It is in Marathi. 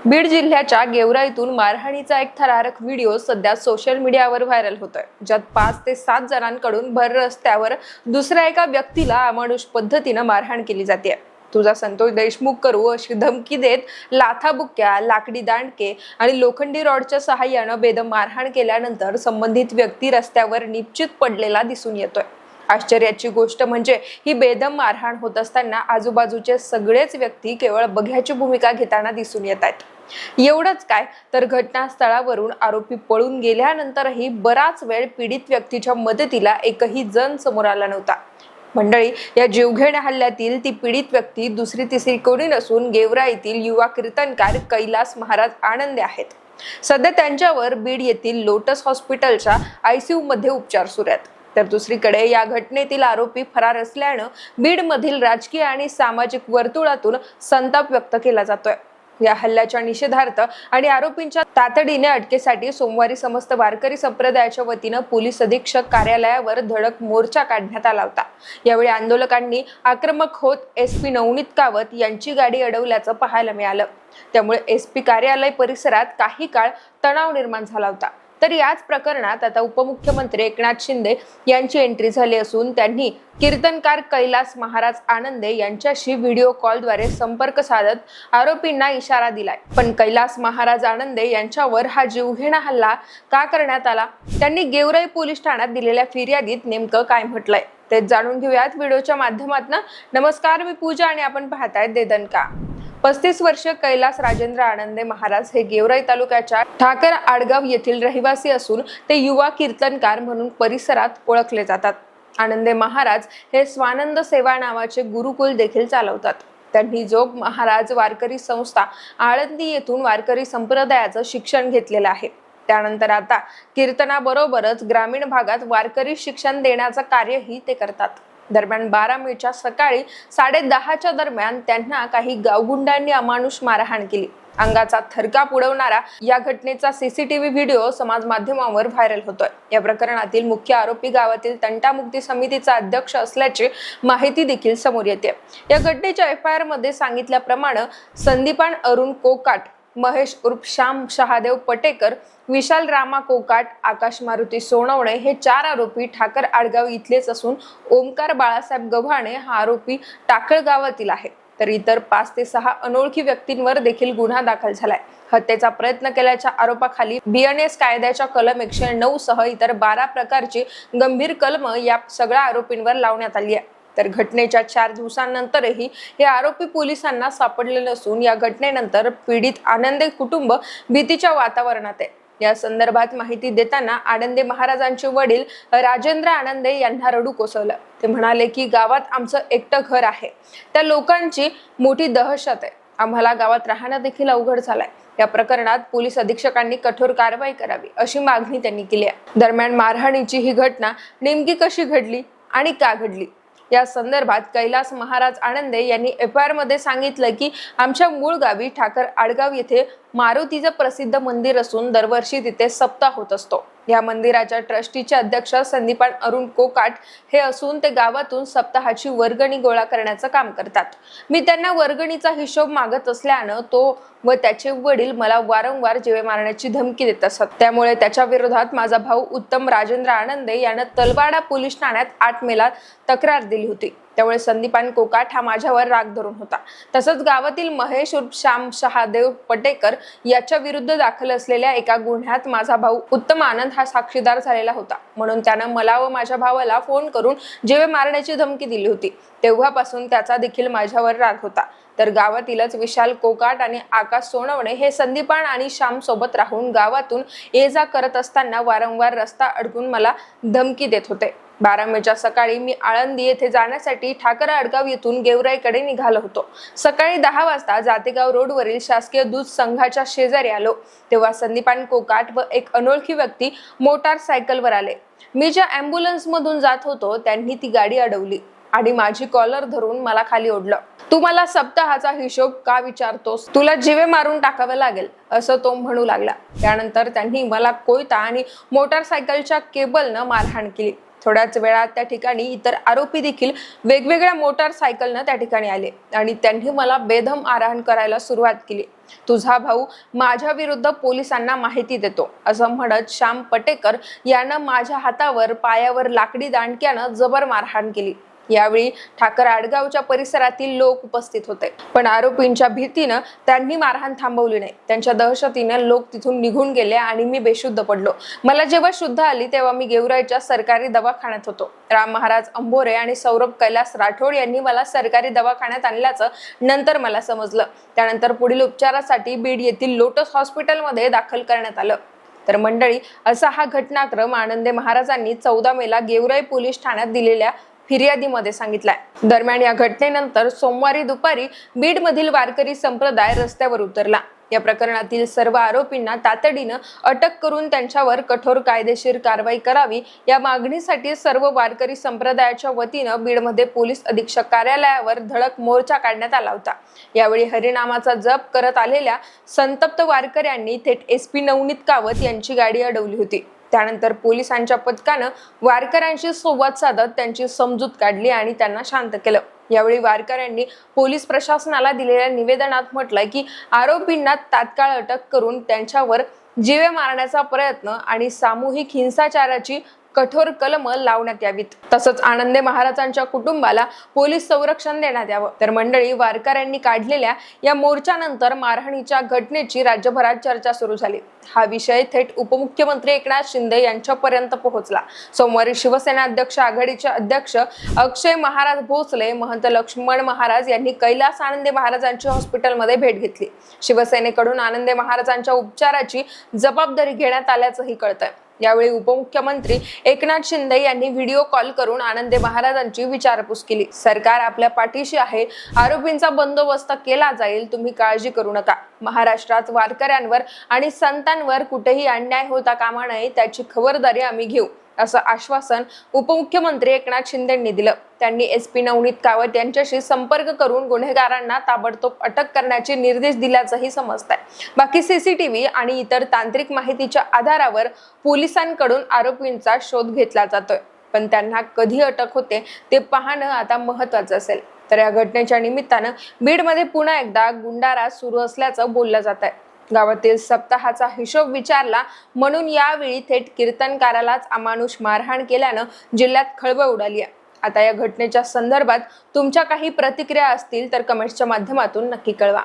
बीड जिल्ह्याच्या गेवराईतून मारहाणीचा एक थरारक व्हिडिओ सध्या सोशल मीडियावर व्हायरल होतोय, ज्यात 5 ते 7 जणांकडून भर रस्त्यावर दुसऱ्या एका व्यक्तीला अमानुष पद्धतीने मारहाण केली जाते। तुझा संतोष देशमुख करू अशी धमकी देत लाथाबुक्क्या, लाकडी दांडके आणि लोखंडी रॉडच्या सहाय्याने बेदम मारहाण केल्यानंतर संबंधित व्यक्ती रस्त्यावर निश्चित पडलेला दिसून येतोय। आश्चर्याची गोष्ट म्हणजे ही बेदम मारहाण होत असताना आजूबाजूचे सगळेच व्यक्ती केवळ बघ्याची भूमिका घेताना दिसून येत आहेत। एवढंच काय तर घटनास्थळावरून आरोपी पळून गेल्यानंतरही बराच वेळ पीडित व्यक्तीच्या मदतीला एकही जण समोर आला नव्हता। मंडळी, या जीवघेण्या हल्ल्यातील ती पीडित व्यक्ती दुसरी तिसरी कोणी नसून गेवराईतील युवा कीर्तनकार कैलास महाराज आनंदे आहेत। सध्या त्यांच्यावर बीड येथील लोटस हॉस्पिटलच्या ICU मध्ये उपचार सुरू आहेत। तर दुसरीकडे या घटनेतील आरोपी फरार असल्यानं बीडमधील राजकीय आणि सामाजिक वर्तुळातून संताप व्यक्त केला जातोय। या हल्ल्याच्या निषेधार्थ आणि आरोपींच्या तातडीने अटकेसाठी सोमवारी समस्त वारकरी संप्रदायाच्या वतीनं पोलीस अधीक्षक कार्यालयावर धडक मोर्चा काढण्यात आला होता। यावेळी आंदोलकांनी आक्रमक होत SP नवनीत कावत यांची गाडी अडवल्याचं पाहायला मिळालं। त्यामुळे SP कार्यालय परिसरात काही काळ तणाव निर्माण झाला होता। तर याच प्रकरणात आता उपमुख्यमंत्री एकनाथ शिंदे यांची एंट्री झाली असून त्यांनी कीर्तनकार कैलास महाराज आनंदे यांच्याशी व्हिडिओ कॉलद्वारे संपर्क साधत आरोपींना इशारा दिलाय। पण कैलास महाराज आनंदे यांच्यावर हा जीवघेणा हल्ला का करण्यात आला, त्यांनी गेवराई पोलीस ठाण्यात दिलेल्या फिर्यादीत नेमकं काय म्हटलंय ते जाणून घेऊयात व्हिडिओच्या माध्यमातून। नमस्कार, मी पूजा आणि आपण पाहताय दे दणका। 35 वर्ष कैलास राजेंद्र आनंदे महाराज हे गेवराई तालुक्याच्या ठाकर आडगाव येथील रहिवासी असून ते युवा कीर्तनकार म्हणून परिसरात ओळखले जातात। आनंदे महाराज हे स्वानंद सेवा नावाचे गुरुकुल देखील चालवतात। त्यांनी जोग महाराज वारकरी संस्था आळंदी येथून वारकरी संप्रदायाचं शिक्षण घेतलेलं आहे। त्यानंतर आता कीर्तनाबरोबरच ग्रामीण भागात वारकरी शिक्षण देण्याचं कार्यही ते करतात। दरम्यान 12 मेच्या सकाळी 10:30च्या दरम्यान त्यांना काही गावगुंडांनी अमानुष मारहाण केली। अंगाचा थरकाप उडवणारा या घटनेचा CCTV व्हिडिओ समाज माध्यमांवर व्हायरल होतोय। या प्रकरणातील मुख्य आरोपी गावातील तंटामुक्ती समितीचा अध्यक्ष असल्याची माहिती देखील समोर येते। या घटनेच्या FIR मध्ये सांगितल्याप्रमाणे संदीपान अरुण कोकाट, महेश उर्फ श्याम शहादेव पटेकर, विशाल रामा कोकाट, आकाश मारुती सोनवणे हे 4 आरोपी ठाकर आडगाव इथलेच असून ओमकार बाळासाहेब गव्हाणे हा आरोपी टाकळ गावातील आहे। तर इतर 5 ते 6 अनोळखी व्यक्तींवर देखील गुन्हा दाखल झालाय। हत्येचा प्रयत्न केल्याच्या आरोपाखाली BNS कायद्याच्या कलम 109 सह इतर 12 प्रकारची गंभीर कलम या सगळ्या आरोपींवर लावण्यात आली आहे। तर घटनेच्या 4 दिवसांनंतरही हे आरोपी पोलिसांना सापडले नसून या घटनेनंतर पीडित आनंदे कुटुंब भीतीच्या वातावरणात आहे। या संदर्भात माहिती देताना आनंदे महाराजांचे वडील राजेंद्र आनंदे यांना रडू कोसळलं। ते म्हणाले की गावात आमचं एकटं घर आहे, त्या लोकांची मोठी दहशत आहे, आम्हाला गावात राहणं देखील अवघड झालंय। या प्रकरणात पोलीस अधीक्षकांनी कठोर कारवाई करावी अशी मागणी त्यांनी केली आहे। दरम्यान मारहाणीची ही घटना नेमकी कशी घडली आणि का घडली या संदर्भात कैलास महाराज आनंदे यांनी FIR मध्ये सांगितलं की आमच्या मूळ गावी ठाकर आडगाव येथे मारुतीचं प्रसिद्ध मंदिर असून दरवर्षी तिथे सप्ताह होत असतो। या मंदिराच्या ट्रस्टीचे अध्यक्ष संदीपान अरुण कोकाट हे असून ते गावातून सप्ताहाची वर्गणी गोळा करण्याचं काम करतात। मी त्यांना वर्गणीचा हिशोब मागत असल्यानं तो व त्याचे वडील मला वारंवार जीवे मारण्याची धमकी देत असत। त्यामुळे त्याच्या विरोधात माझा भाऊ उत्तम राजेंद्र आनंदे यानं तलवाडा पोलीस ठाण्यात 8 मेला तक्रार दिली होती। त्यामुळे संदीपान कोकाट हा माझ्यावर राग धरून होता। तसंच गावातील महेश उर्फ श्याम शहादेव पटेकर याच्या विरुद्ध दाखल असलेल्या एका गुन्ह्यात माझा भाऊ उत्तम आनंद हा साक्षीदार झालेला होता, म्हणून त्यानं मला व माझ्या भावाला फोन करून जीवे मारण्याची धमकी दिली होती। तेव्हापासून त्याचा देखील माझ्यावर राग होता। तर गावातीलच विशाल कोकाट आणि आकाश सोनवणे हे संदीपान आणि श्याम सोबत राहून गावातून ये जा करत असताना वारंवार रस्ता अडकून मला धमकी देत होते। 12 मेच्या सकाळी मी आळंदी येथे जाण्यासाठी ठाकर आडगाव येथून गेवराईकडे निघालो होतो। सकाळी 10 वाजता जातेगाव रोडवरील शासकीय दूध संघाच्या शेजारी आलो तेव्हा संदीपान कोकाट व एक अनोळखी व्यक्ती मोटारसायकलवर आले। मी ज्या ॲम्ब्युलन्स मधून जात होतो त्यांनी ती गाडी अडवली आणि माझी कॉलर धरून मला खाली ओढलं। तू मला सप्ताहाचा हिशोब का विचारतोस, तुला जीवे मारून टाकावे लागेल असं तो म्हणू लागला। त्यानंतर त्यांनी मला कोयता आणि मोटारसायकलच्या केबलनं मारहाण केली। थोड्याच वेळात त्या ठिकाणी इतर आरोपी देखील वेगवेगळ्या मोटारसायकलनं त्या ठिकाणी आले आणि त्यांनी मला बेदम मारहाण करायला सुरुवात केली. तुझा भाऊ माझ्या विरुद्ध पोलिसांना माहिती देतो असं म्हणत श्याम पटेकर यानं माझ्या हातावर पायावर लाकडी दांडक्यानं जबर मारहाण केली. यावेळी ठाकर आडगावच्या परिसरातील लोक उपस्थित होते, पण आरोपींच्या भीतीनं त्यांनी मारहाण थांबवली नाही. त्यांच्या दहशतीने लोक तिथून निघून गेले आणि मी बेशुद्ध पडलो. मला जेव्हा शुद्ध आली तेव्हा मी गेवराईच्या सरकारी दवाखान्यात होतो. राम महाराज अंबोरे आणि सौरभ कैलास राठोड यांनी मला सरकारी दवाखान्यात आणल्याचं नंतर मला समजलं. त्यानंतर पुढील उपचारासाठी बीड येथील लोटस हॉस्पिटलमध्ये दाखल करण्यात आलं. तर मंडळी, असा हा घटनाक्रम आनंदे महाराजांनी 14 मेला गेवराई पोलीस ठाण्यात दिलेल्या फिर्यादीमध्ये सांगितलाय. दरम्यान या घटनेनंतर सोमवारी दुपारी बीड मधील वारकरी संप्रदाय रस्त्यावर उतरला. या प्रकरणातील सर्व आरोपींना तातडीनं अटक करून त्यांच्यावर कठोर कायदेशीर कारवाई करावी या मागणीसाठी सर्व वारकरी संप्रदायाच्या वतीनं बीडमध्ये पोलीस अधीक्षक कार्यालयावर धडक मोर्चा काढण्यात आला होता. यावेळी हरिनामाचा जप करत आलेल्या संतप्त वारकऱ्यांनी थेट SP नवनीत कावत यांची गाडी अडवली होती. त्यानंतर पोलिसांच्या पथकानं वारकऱ्यांशी संवाद साधत त्यांची समजूत काढली आणि त्यांना शांत केलं. यावेळी वारकऱ्यांनी पोलीस प्रशासनाला दिलेल्या निवेदनात म्हटलंय की आरोपींना तात्काळ अटक करून त्यांच्यावर जीवे मारण्याचा प्रयत्न आणि सामूहिक हिंसाचाराची कठोर कलम लावण्यात यावीत. तसंच आनंदे महाराजांच्या कुटुंबाला पोलीस संरक्षण देण्यात यावं. तर मंडळी, वारकऱ्यांनी काढलेल्या या मोर्चानंतर मारहाणीच्या घटनेची राज्यभरात चर्चा सुरू झाली. हा विषय थेट उपमुख्यमंत्री एकनाथ शिंदे यांच्यापर्यंत पोहोचला. सोमवारी शिवसेना अध्यक्ष आघाडीचे अध्यक्ष अक्षय महाराज भोसले, महंत लक्ष्मण महाराज यांनी कैलास आनंदे महाराजांची हॉस्पिटलमध्ये भेट घेतली. शिवसेनेकडून आनंदे महाराजांच्या उपचाराची जबाबदारी घेण्यात आल्याचंही कळतंय. यावेळी उपमुख्यमंत्री एकनाथ शिंदे यांनी व्हिडिओ कॉल करून आनंदे महाराजांची विचारपूस केली. सरकार आपल्या पाठीशी आहे, आरोपींचा बंदोबस्त केला जाईल, तुम्ही काळजी करू नका. महाराष्ट्रात वारकऱ्यांवर आणि संतांवर कुठेही अन्याय होता कामा नये, त्याची खबरदारी आम्ही घेऊ असं आश्वासन उपमुख्यमंत्री एकनाथ शिंदेंनी दिलं. त्यांनी SP नवनीत कावत यांच्याशी संपर्क करून गुन्हेगारांना ताबडतोब अटक करण्याचे निर्देश दिल्याचंही समजतंय. बाकी CCTV आणि इतर तांत्रिक माहितीच्या आधारावर पोलिसांकडून आरोपींचा शोध घेतला जातोय, पण त्यांना कधी अटक होते ते पाहणं आता महत्त्वाचं असेल. तर या घटनेच्या निमित्तानं बीडमध्ये पुन्हा एकदा गुंडाराज सुरू असल्याचं बोललं जात आहे. गावातील सप्ताहाचा हिशोब विचारला म्हणून यावेळी थेट कीर्तनकारालाच अमानुष मारहाण केल्यानं जिल्ह्यात खळबळ उडाली आहे. आता या घटनेच्या संदर्भात तुमच्या काही प्रतिक्रिया असतील तर कमेंट्सच्या माध्यमातून नक्की कळवा.